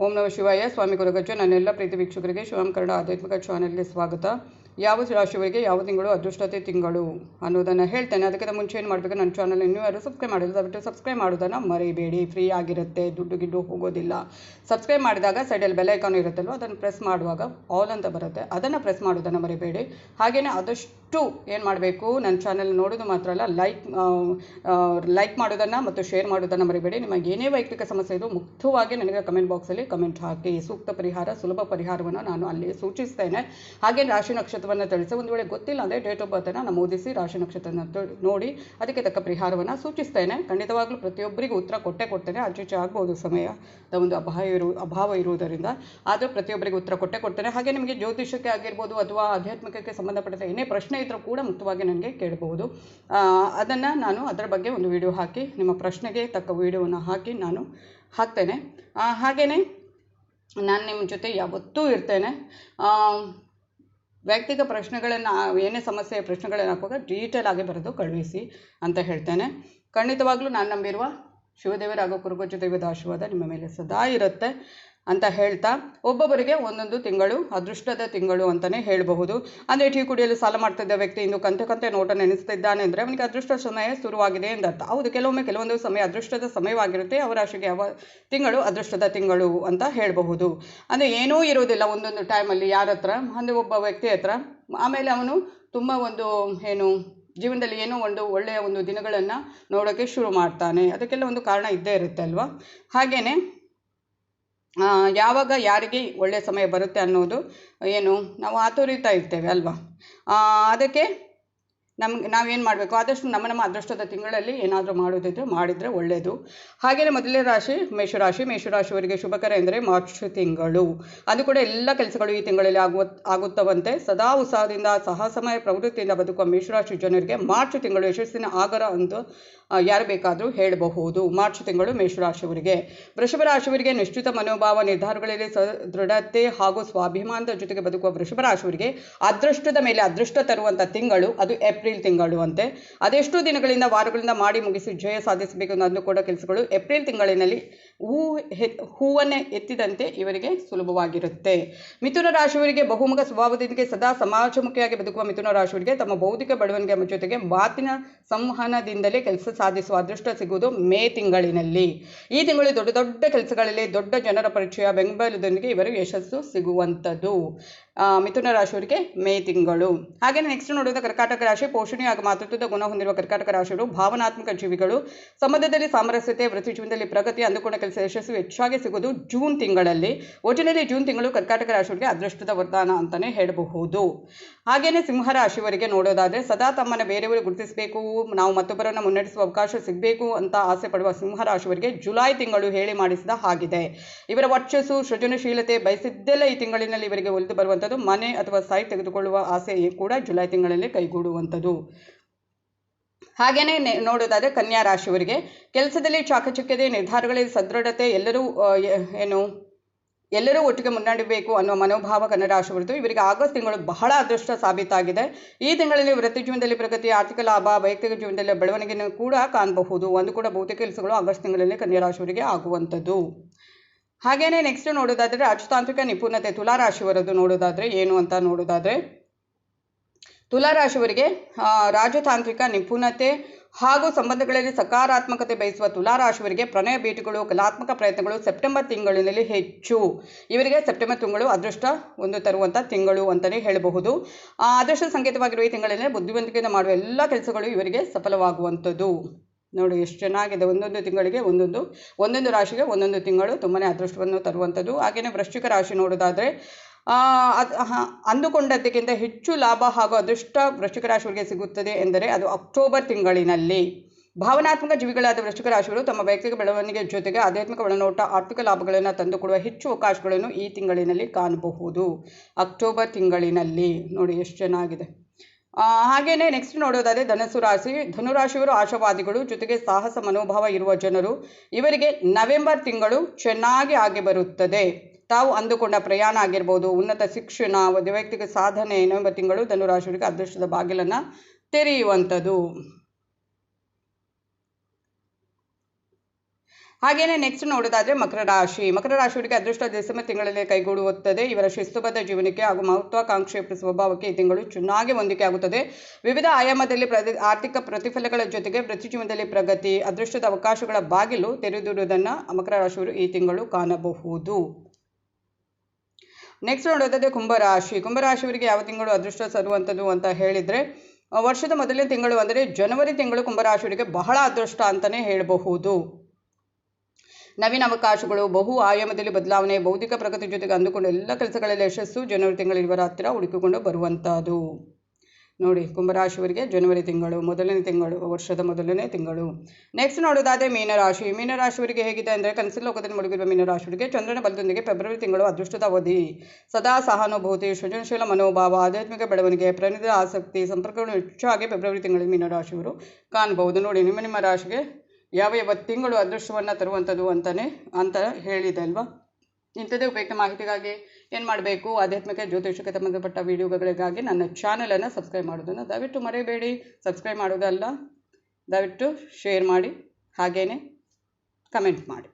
ಓಂ ನಮಃ ಶಿವಾಯ. ಸ್ವಾಮಿ ಗುರುಗಜ್ಜ. ನನ್ನೆಲ್ಲ ಪ್ರೀತಿ ವೀಕ್ಷಕರಿಗೆ ಶಿವಂ ಕನ್ನಡ ಆಧ್ಯಾತ್ಮಿಕ ಚಾನೆಲ್ಗೆ ಸ್ವಾಗತ. ಯಾವ ರಾಶಿಯವರಿಗೆ ಯಾವ ತಿಂಗಳು ಅದೃಷ್ಟತೆ ತಿಂಗಳು ಅನ್ನೋದನ್ನು ಹೇಳ್ತೇನೆ. ಅದಕ್ಕಿಂತ ಮುಂಚೆ ಏನು ಮಾಡಬೇಕು, ನನ್ನ ಚಾನಲ್ ಇನ್ನೂ ಯಾರು ಸಬ್ಸ್ಕ್ರೈಬ್ ಮಾಡಿಲ್ಲ, ದಯವಿಟ್ಟು ಸಬ್ಸ್ಕ್ರೈಬ್ ಮಾಡೋದನ್ನು ಮರಿಬೇಡಿ. ಫ್ರೀ ಆಗಿರುತ್ತೆ, ದುಡ್ಡು ಗಿಡ್ಡು ಹೋಗೋದಿಲ್ಲ. ಸಬ್ಸ್ಕ್ರೈಬ್ ಮಾಡಿದಾಗ ಸೈಡಲ್ಲಿ ಬೆಲ್ ಐಕಾನ್ ಇರುತ್ತಲ್ವ, ಅದನ್ನು ಪ್ರೆಸ್ ಮಾಡುವಾಗ ಆಲ್ ಅಂತ ಬರುತ್ತೆ, ಅದನ್ನು ಪ್ರೆಸ್ ಮಾಡೋದನ್ನು ಮರಿಬೇಡಿ. ಹಾಗೆಯೇ ಆದಷ್ಟು ಏನು ಮಾಡಬೇಕು, ನನ್ನ ಚಾನಲ್ ನೋಡೋದು ಮಾತ್ರ ಅಲ್ಲ, ಲೈಕ್ ಮಾಡೋದನ್ನು ಮತ್ತು ಶೇರ್ ಮಾಡೋದನ್ನು ಮರಿಬೇಡಿ. ನಿಮಗೆ ಏನೇ ವೈಯಕ್ತಿಕ ಸಮಸ್ಯೆ ಇದು ಮುಕ್ತವಾಗಿ ನನಗೆ ಕಮೆಂಟ್ ಬಾಕ್ಸಲ್ಲಿ ಕಮೆಂಟ್ ಹಾಕಿ. ಸೂಕ್ತ ಪರಿಹಾರ, ಸುಲಭ ಪರಿಹಾರವನ್ನು ನಾನು ಅಲ್ಲಿ ಸೂಚಿಸ್ತೇನೆ. ಹಾಗೆ ರಾಶಿ ನಕ್ಷತ್ರವನ್ನು ತಿಳಿಸಿ, ಒಂದು ವೇಳೆ ಗೊತ್ತಿಲ್ಲ ಅಂದರೆ ಡೇಟ್ ಆಫ್ ಬರ್ತನ್ನು ನಮೂದಿಸಿ ರಾಶಿ ನಕ್ಷತ್ರನ ನೋಡಿ ಅದಕ್ಕೆ ತಕ್ಕ ಪರಿಹಾರವನ್ನು ಸೂಚಿಸ್ತೇನೆ. ಖಂಡಿತವಾಗ್ಲೂ ಪ್ರತಿಯೊಬ್ಬರಿಗೂ ಉತ್ತರ ಕೊಡ್ತೇನೆ. ಆಚೆ ಆಗ್ಬೋದು, ಸಮಯದ ಒಂದು ಅಭಾವ ಇರುವುದರಿಂದ, ಆದರೂ ಪ್ರತಿಯೊಬ್ಬರಿಗೂ ಉತ್ತರ ಕೊಡ್ತೇನೆ. ಹಾಗೆ ನಿಮಗೆ ಜ್ಯೋತಿಷಕ್ಕೆ ಆಗಿರ್ಬೋದು ಅಥವಾ ಆಧ್ಯಾತ್ಮಿಕಕ್ಕೆ ಸಂಬಂಧಪಟ್ಟ ಏನೇ ಪ್ರಶ್ನೆ ಇದ್ದರೂ ಕೂಡ ಮುಕ್ತವಾಗಿ ನನಗೆ ಕೇಳಬಹುದು. ಅದನ್ನು ನಾನು ಅದರ ಬಗ್ಗೆ ಒಂದು ವಿಡಿಯೋ ಹಾಕಿ, ನಿಮ್ಮ ಪ್ರಶ್ನೆಗೆ ತಕ್ಕ ವಿಡಿಯೋವನ್ನು ಹಾಕಿ ನಾನು ಹಾಕ್ತೇನೆ. ಹಾಗೆಯೇ ನಾನು ನಿಮ್ಮ ಜೊತೆ ಯಾವತ್ತೂ ಇರ್ತೇನೆ. ವೈಯಕ್ತಿಕ ಪ್ರಶ್ನೆಗಳನ್ನು, ಏನೇ ಸಮಸ್ಯೆಯ ಪ್ರಶ್ನೆಗಳನ್ನು ಹಾಕುವಾಗ ಡೀಟೇಲ್ ಆಗಿ ಬರೆದು ಕಳುಹಿಸಿ ಅಂತ ಹೇಳ್ತೇನೆ. ಖಂಡಿತವಾಗ್ಲೂ ನಾನು ನಂಬಿರುವ ಶಿವದೇವರ ಹಾಗೂ ಕುರುಗಜ್ಜ ದೈವದ ಆಶೀರ್ವಾದ ನಿಮ್ಮ ಮೇಲೆ ಸದಾ ಇರುತ್ತೆ ಅಂತ ಹೇಳ್ತಾ, ಒಬ್ಬೊಬ್ಬರಿಗೆ ಒಂದೊಂದು ತಿಂಗಳು ಅದೃಷ್ಟದ ತಿಂಗಳು ಅಂತಲೇ ಹೇಳಬಹುದು. ಅಂದರೆ ಟೀ ಕುಡಿಯಲು ಸಾಲ ಮಾಡ್ತಿದ್ದ ವ್ಯಕ್ತಿ ಇಂದು ಕಂತೆ ನೋಟನ್ನು ನೆನೆಸ್ತಿದ್ದಾನೆ ಅಂದರೆ ಅವನಿಗೆ ಅದೃಷ್ಟ ಸಮಯ ಶುರುವಾಗಿದೆ ಎಂದರ್ಥ. ಹೌದು, ಕೆಲವೊಂದು ಸಮಯ ಅದೃಷ್ಟದ ಸಮಯವಾಗಿರುತ್ತೆ. ಅವರ ರಾಶಿಗೆ ಯಾವ ತಿಂಗಳು ಅದೃಷ್ಟದ ತಿಂಗಳು ಅಂತ ಹೇಳಬಹುದು. ಅಂದರೆ ಏನೂ ಇರೋದಿಲ್ಲ ಒಂದೊಂದು ಟೈಮಲ್ಲಿ ಯಾರ ಹತ್ರ, ಅಂದರೆ ಒಬ್ಬ ವ್ಯಕ್ತಿ ಹತ್ರ. ಆಮೇಲೆ ಅವನು ತುಂಬ ಜೀವನದಲ್ಲಿ ಏನೋ ಒಂದು ಒಳ್ಳೆಯ ಒಂದು ದಿನಗಳನ್ನು ನೋಡೋಕ್ಕೆ ಶುರು ಮಾಡ್ತಾನೆ. ಅದಕ್ಕೆಲ್ಲ ಒಂದು ಕಾರಣ ಇದ್ದೇ ಇರುತ್ತೆ ಅಲ್ವಾ. ಹಾಗೆಯೇ ಯಾವಾಗ ಯಾರಿಗೆ ಒಳ್ಳೆಯ ಸಮಯ ಬರುತ್ತೆ ಅನ್ನೋದು ನಾವು ಆತುರಿತಾ ಇರ್ತೇವೆ ಅಲ್ವಾ. ಅದಕ್ಕೆ ನಾವೇನು ಮಾಡಬೇಕು, ಆದಷ್ಟು ನಮ್ಮ ಅದೃಷ್ಟದ ತಿಂಗಳಲ್ಲಿ ಏನಾದರೂ ಮಾಡಿದರೆ ಒಳ್ಳೆಯದು. ಹಾಗೆಯೇ ಮೊದಲನೇ ರಾಶಿ ಮೇಷರಾಶಿಯವರಿಗೆ ಶುಭಕರ ಎಂದರೆ ಮಾರ್ಚ್ ತಿಂಗಳು. ಅದು ಕೂಡ ಎಲ್ಲ ಕೆಲಸಗಳು ಈ ತಿಂಗಳಲ್ಲಿ ಆಗುತ್ತವಂತೆ. ಸದಾ ಉತ್ಸಾಹದಿಂದ ಸಾಹಸಮಯ ಪ್ರವೃತ್ತಿಯಿಂದ ಬದುಕುವ ಮೇಷರಾಶಿ ಜನರಿಗೆ ಮಾರ್ಚ್ ತಿಂಗಳು ಯಶಸ್ಸಿನ ಆಗರ ಅಂತ ಯಾರು ಬೇಕಾದರೂ ಹೇಳಬಹುದು. ಮಾರ್ಚ್ ತಿಂಗಳು ಮೇಷರಾಶಿಯವರಿಗೆ. ವೃಷಭ ರಾಶಿಯವರಿಗೆ ನಿಶ್ಚಿತ ಮನೋಭಾವ, ನಿರ್ಧಾರಗಳಲ್ಲಿ ಸದೃಢತೆ ಹಾಗೂ ಸ್ವಾಭಿಮಾನದ ಜೊತೆಗೆ ಬದುಕುವ ವೃಷಭ ರಾಶಿಯವರಿಗೆ ಅದೃಷ್ಟದ ಮೇಲೆ ಅದೃಷ್ಟ ತರುವಂಥ ತಿಂಗಳು ಅದು ಏಪ್ರಿಲ್ ತಿಂಗಳು ಅಂತೆ. ಅದೆಷ್ಟೋ ದಿನಗಳಿಂದ ವಾರಗಳಿಂದ ಮಾಡಿ ಮುಗಿಸಿ ಜಯ ಸಾಧಿಸಬೇಕು ಅನ್ನೋ ಕೂಡ ಕೆಲಸಗಳು ಏಪ್ರಿಲ್ ತಿಂಗಳಿನಲ್ಲಿ ಹೂವನ್ನೇ ಎತ್ತಿದಂತೆ ಇವರಿಗೆ ಸುಲಭವಾಗಿರುತ್ತೆ. ಮಿಥುನ ರಾಶಿಯವರಿಗೆ ಬಹುಮುಖ ಸ್ವಭಾವದೊಂದಿಗೆ ಸದಾ ಸಮಾಜಮುಖಿಯಾಗಿ ಬದುಕುವ ಮಿಥುನ ರಾಶಿಯವರಿಗೆ ತಮ್ಮ ಬೌದ್ಧಿಕ ಬೆಳವಣಿಗೆ ಜೊತೆಗೆ ಮಾತಿನ ಸಂವಹನದಿಂದಲೇ ಕೆಲಸ ಸಾಧಿಸುವ ಅದೃಷ್ಟ ಸಿಗುವುದು ಮೇ ತಿಂಗಳಿನಲ್ಲಿ. ಈ ತಿಂಗಳು ದೊಡ್ಡ ದೊಡ್ಡ ಕೆಲಸಗಳಲ್ಲಿ ದೊಡ್ಡ ಜನರ ಪರಿಚಯ ಬೆಂಬಲದೊಂದಿಗೆ ಇವರು ಯಶಸ್ಸು ಸಿಗುವಂಥದ್ದು ಮಿಥುನ ರಾಶಿಯವರಿಗೆ ಮೇ ತಿಂಗಳು. ಹಾಗೆ ನೆಕ್ಸ್ಟ್ ನೋಡೋದು ಕರ್ಕಾಟಕ ರಾಶಿ. ಪೋಷಣೆ ಹಾಗೂ ಮಾತೃತ್ವದ ಗುಣ ಹೊಂದಿರುವ ಕರ್ಕಾಟಕ ರಾಶಿಯವರು ಭಾವನಾತ್ಮಕ ಜೀವಿಗಳು. ಸಂಬಂಧದಲ್ಲಿ ಸಾಮರಸ್ಯತೆ, ವೃತ್ತಿ ಜೀವನದಲ್ಲಿ ಪ್ರಗತಿ, ಅಂದುಕೊಂಡ ಕೆಲಸ ಯಶಸ್ಸು ಹೆಚ್ಚಾಗಿ ಸಿಗುವುದು ಜೂನ್ ತಿಂಗಳಲ್ಲಿ. ಒಟ್ಟಿನಲ್ಲಿ ಜೂನ್ ತಿಂಗಳು ಕರ್ಕಾಟಕ ರಾಶಿಯವರಿಗೆ ಅದೃಷ್ಟದ ವರದಾನ ಅಂತಲೇ ಹೇಳಬಹುದು. ಹಾಗೆಯೇ ಸಿಂಹ ರಾಶಿಯವರಿಗೆ ನೋಡೋದಾದರೆ ಸದಾ ತಮ್ಮನ್ನು ಬೇರೆಯವರು ಗುರುತಿಸಬೇಕು, ನಾವು ಮತ್ತೊಬ್ಬರನ್ನು ಮುನ್ನಡೆಸುವ ಅವಕಾಶ ಸಿಗಬೇಕು ಅಂತ ಆಸೆ ಪಡುವ ಸಿಂಹ ರಾಶಿಯವರಿಗೆ ಜುಲೈ ತಿಂಗಳು ಹೇಳಿ ಮಾಡಿಸಿದ ಹಾಗಿದೆ. ಇವರ ವರ್ಚಸ್ಸು, ಸೃಜನಶೀಲತೆ ಬಯಸಿದ್ದೆಲ್ಲ ಈ ತಿಂಗಳಿನಲ್ಲಿ ಇವರಿಗೆ ಒಲಿದು ಬರುವಂಥದ್ದು. ಮನೆ ಅಥವಾ ಸೈಟ್ ತೆಗೆದುಕೊಳ್ಳುವ ಆಸೆ ಕೂಡ ಜುಲೈ ತಿಂಗಳಲ್ಲಿ ಕೈಗೂಡುವಂಥದ್ದು. ಹಾಗೆಯೇ ನೋಡೋದಾದರೆ ಕನ್ಯಾ ರಾಶಿಯವರಿಗೆ ಕೆಲಸದಲ್ಲಿ ಚಾಕಚಕ್ಯತೆ, ನಿರ್ಧಾರಗಳಲ್ಲಿ ಸದೃಢತೆ, ಎಲ್ಲರೂ ಒಟ್ಟಿಗೆ ಮುನ್ನಡೆಯಬೇಕು ಅನ್ನೋ ಮನೋಭಾವ ಕನ್ನಡ ರಾಶಿಯವರದು. ಇವರಿಗೆ ಆಗಸ್ಟ್ ತಿಂಗಳು ಬಹಳ ಅದೃಷ್ಟ ಸಾಬೀತಾಗಿದೆ. ಈ ತಿಂಗಳಲ್ಲಿ ವೃತ್ತಿ ಜೀವನದಲ್ಲಿ ಪ್ರಗತಿ, ಆರ್ಥಿಕ ಲಾಭ, ವೈಯಕ್ತಿಕ ಜೀವನದಲ್ಲಿ ಬೆಳವಣಿಗೆಯನ್ನು ಕೂಡ ಕಾಣಬಹುದು. ಒಂದು ಕೂಡ ಬಹುತೇಕ ಕೆಲಸಗಳು ಆಗಸ್ಟ್ ತಿಂಗಳಲ್ಲಿ ಕನ್ಯಾ ರಾಶಿಯವರಿಗೆ ಆಗುವಂಥದ್ದು. ಹಾಗೆಯೇ ನೆಕ್ಸ್ಟ್ ನೋಡೋದಾದರೆ ರಾಜತಾಂತ್ರಿಕ ನಿಪುಣತೆ ತುಲಾರಾಶಿಯವರದ್ದು ನೋಡೋದಾದರೆ ಏನು ಅಂತ ನೋಡೋದಾದರೆ, ತುಲಾರಾಶಿಯವರಿಗೆ ರಾಜತಾಂತ್ರಿಕ ನಿಪುಣತೆ ಹಾಗೂ ಸಂಬಂಧಗಳಲ್ಲಿ ಸಕಾರಾತ್ಮಕತೆ ಬಯಸುವ ತುಲಾರಾಶಿಯವರಿಗೆ ಪ್ರಣಯ ಭೇಟಿಗಳು, ಕಲಾತ್ಮಕ ಪ್ರಯತ್ನಗಳು ಸೆಪ್ಟೆಂಬರ್ ತಿಂಗಳಿನಲ್ಲಿ ಹೆಚ್ಚು. ಇವರಿಗೆ ಸೆಪ್ಟೆಂಬರ್ ತಿಂಗಳು ಅದೃಷ್ಟ ತರುವಂಥ ತಿಂಗಳು ಅಂತಲೇ ಹೇಳಬಹುದು. ಅದೃಷ್ಟ ಸಂಕೇತವಾಗಿರುವ ಈ ತಿಂಗಳಲ್ಲಿ ಬುದ್ಧಿವಂತಿಕೆಯಿಂದ ಮಾಡುವ ಎಲ್ಲ ಕೆಲಸಗಳು ಇವರಿಗೆ ಸಫಲವಾಗುವಂಥದ್ದು. ನೋಡಿ ಎಷ್ಟು ಚೆನ್ನಾಗಿದೆ. ಒಂದೊಂದು ತಿಂಗಳಿಗೆ ಒಂದೊಂದು ರಾಶಿಗೆ ಒಂದೊಂದು ತಿಂಗಳು ತುಂಬಾ ಅದೃಷ್ಟವನ್ನು ತರುವಂಥದ್ದು. ಹಾಗೆಯೇ ವೃಶ್ಚಿಕ ರಾಶಿ ನೋಡೋದಾದರೆ ಅಂದುಕೊಂಡದ್ದಕ್ಕಿಂತ ಹೆಚ್ಚು ಲಾಭ ಹಾಗೂ ಅದೃಷ್ಟ ವೃಶ್ಚಿಕ ರಾಶಿಯವರಿಗೆ ಸಿಗುತ್ತದೆ ಎಂದರೆ ಅದು ಅಕ್ಟೋಬರ್ ತಿಂಗಳಿನಲ್ಲಿ. ಭಾವನಾತ್ಮಕ ಜೀವಿಗಳಾದ ವೃಶ್ಚಿಕ ರಾಶಿಯವರು ತಮ್ಮ ವೈಯಕ್ತಿಕ ಬೆಳವಣಿಗೆ ಜೊತೆಗೆ ಆಧ್ಯಾತ್ಮಿಕ ಒಳನೋಟ, ಆರ್ಥಿಕ ಲಾಭಗಳನ್ನು ತಂದುಕೊಡುವ ಹೆಚ್ಚು ಅವಕಾಶಗಳನ್ನು ಈ ತಿಂಗಳಿನಲ್ಲಿ ಕಾಣಬಹುದು. ಅಕ್ಟೋಬರ್ ತಿಂಗಳಿನಲ್ಲಿ ನೋಡಿ ಎಷ್ಟು ಚೆನ್ನಾಗಿದೆ. ಹಾಗೆಯೇ ನೆಕ್ಸ್ಟ್ ನೋಡೋದಾದರೆ ಧನುರಾಶಿಯವರು ಆಶಾವಾದಿಗಳು, ಜೊತೆಗೆ ಸಾಹಸ ಮನೋಭಾವ ಇರುವ ಜನರು. ಇವರಿಗೆ ನವೆಂಬರ್ ತಿಂಗಳು ಚೆನ್ನಾಗಿ ಆಗಿ ಬರುತ್ತದೆ. ತಾವು ಅಂದುಕೊಂಡ ಪ್ರಯಾಣ ಆಗಿರ್ಬೋದು, ಉನ್ನತ ಶಿಕ್ಷಣ, ವೈಯಕ್ತಿಕ ಸಾಧನೆ ನವೆಂಬರ್ ತಿಂಗಳು ಧನುರಾಶಿಯವರಿಗೆ ಅದೃಷ್ಟದ ಬಾಗಿಲನ್ನು ತೆರೆಯುವಂಥದ್ದು. ಹಾಗೆಯೇ ನೆಕ್ಸ್ಟ್ ನೋಡೋದಾದರೆ ಮಕರ ರಾಶಿಯವರಿಗೆ ಅದೃಷ್ಟ ಡಿಸೆಂಬರ್ ತಿಂಗಳಲ್ಲಿ ಕೈಗೂಡುತ್ತದೆ. ಇವರ ಶಿಸ್ತುಬದ್ಧ ಜೀವನಕ್ಕೆ ಹಾಗೂ ಮಹತ್ವಾಕಾಂಕ್ಷೆಯ ಸ್ವಭಾವಕ್ಕೆ ಈ ತಿಂಗಳು ಚೆನ್ನಾಗಿ ಹೊಂದಿಕೆ ಆಗುತ್ತದೆ. ವಿವಿಧ ಆಯಾಮದಲ್ಲಿ ಆರ್ಥಿಕ ಪ್ರತಿಫಲಗಳ ಜೊತೆಗೆ ವೃತ್ತಿ ಜೀವನದಲ್ಲಿ ಪ್ರಗತಿ, ಅದೃಷ್ಟದ ಅವಕಾಶಗಳ ಬಾಗಿಲು ತೆರೆದಿರುವುದನ್ನು ಮಕರ ರಾಶಿಯವರು ಈ ತಿಂಗಳು ಕಾಣಬಹುದು. ನೆಕ್ಸ್ಟ್ ನೋಡೋದಾದರೆ ಕುಂಭರಾಶಿಯವರಿಗೆ ಯಾವ ತಿಂಗಳು ಅದೃಷ್ಟ ತರುವಂಥದ್ದು ಅಂತ ಹೇಳಿದರೆ, ವರ್ಷದ ಮೊದಲನೇ ತಿಂಗಳು ಅಂದರೆ ಜನವರಿ ತಿಂಗಳು ಕುಂಭರಾಶಿಯವರಿಗೆ ಬಹಳ ಅದೃಷ್ಟ ಅಂತಲೇ ಹೇಳಬಹುದು. ನವೀನ ಅವಕಾಶಗಳು, ಬಹು ಆಯಾಮದಲ್ಲಿ ಬದಲಾವಣೆ, ಬೌದ್ಧಿಕ ಪ್ರಗತಿ ಜೊತೆಗೆ ಅಂದುಕೊಂಡು ಎಲ್ಲ ಕೆಲಸಗಳಲ್ಲಿ ಯಶಸ್ಸು ಜನವರಿ ತಿಂಗಳು ಇವರ ಹತ್ತಿರ ಹುಡುಕಿಕೊಂಡು ಬರುವಂಥದ್ದು. ನೋಡಿ, ಕುಂಭರಾಶಿಯವರಿಗೆ ಜನವರಿ ತಿಂಗಳು ಮೊದಲನೇ ತಿಂಗಳು, ವರ್ಷದ ಮೊದಲನೇ ತಿಂಗಳು. ನೆಕ್ಸ್ಟ್ ನೋಡೋದಾದರೆ ಮೀನರಾಶಿಯವರಿಗೆ ಹೇಗಿದೆ ಅಂದರೆ, ಕನಸಿನ ಲೋಕದಲ್ಲಿ ಮುಳುಗಿರುವ ಮೀನರಾಶಿಯವರಿಗೆ ಚಂದ್ರನ ಬಲದೊಂದಿಗೆ ಫೆಬ್ರವರಿ ತಿಂಗಳು ಅದೃಷ್ಟದ ಅವಧಿ. ಸದಾ ಸಹಾನುಭೂತಿ, ಸೃಜನಶೀಲ ಮನೋಭಾವ, ಆಧ್ಯಾತ್ಮಿಕ ಬೆಳವಣಿಗೆ, ಪ್ರಣೀತ ಆಸಕ್ತಿ, ಸಂಪರ್ಕಗಳು ಹೆಚ್ಚಾಗಿ ಫೆಬ್ರವರಿ ತಿಂಗಳಲ್ಲಿ ಮೀನರಾಶಿಯವರು ಕಾಣಬಹುದು. ನೋಡಿ, ನಿಮ್ಮ ರಾಶಿಗೆ ಯಾವ ತಿಂಗಳು ಅದೃಷ್ಟವನ್ನು ತರುವಂಥದ್ದು ಅಂತ ಹೇಳಿದೆ ಅಲ್ವಾ. ಇಂಥದ್ದೇ ಉಪಯುಕ್ತ ಮಾಹಿತಿಗಾಗಿ ಏನು ಮಾಡಬೇಕು, ಆಧ್ಯಾತ್ಮಿಕ ಜ್ಯೋತಿಷಕ್ಕೆ ಸಂಬಂಧಪಟ್ಟ ವಿಡಿಯೋಗಳಿಗಾಗಿ ನನ್ನ ಚಾನಲನ್ನು ಸಬ್ಸ್ಕ್ರೈಬ್ ಮಾಡೋದನ್ನು ದಯವಿಟ್ಟು ಮರೆಯಬೇಡಿ. ಸಬ್ಸ್ಕ್ರೈಬ್ ಮಾಡೋದಲ್ಲ, ದಯವಿಟ್ಟು ಶೇರ್ ಮಾಡಿ, ಹಾಗೆಯೇ ಕಮೆಂಟ್ ಮಾಡಿ.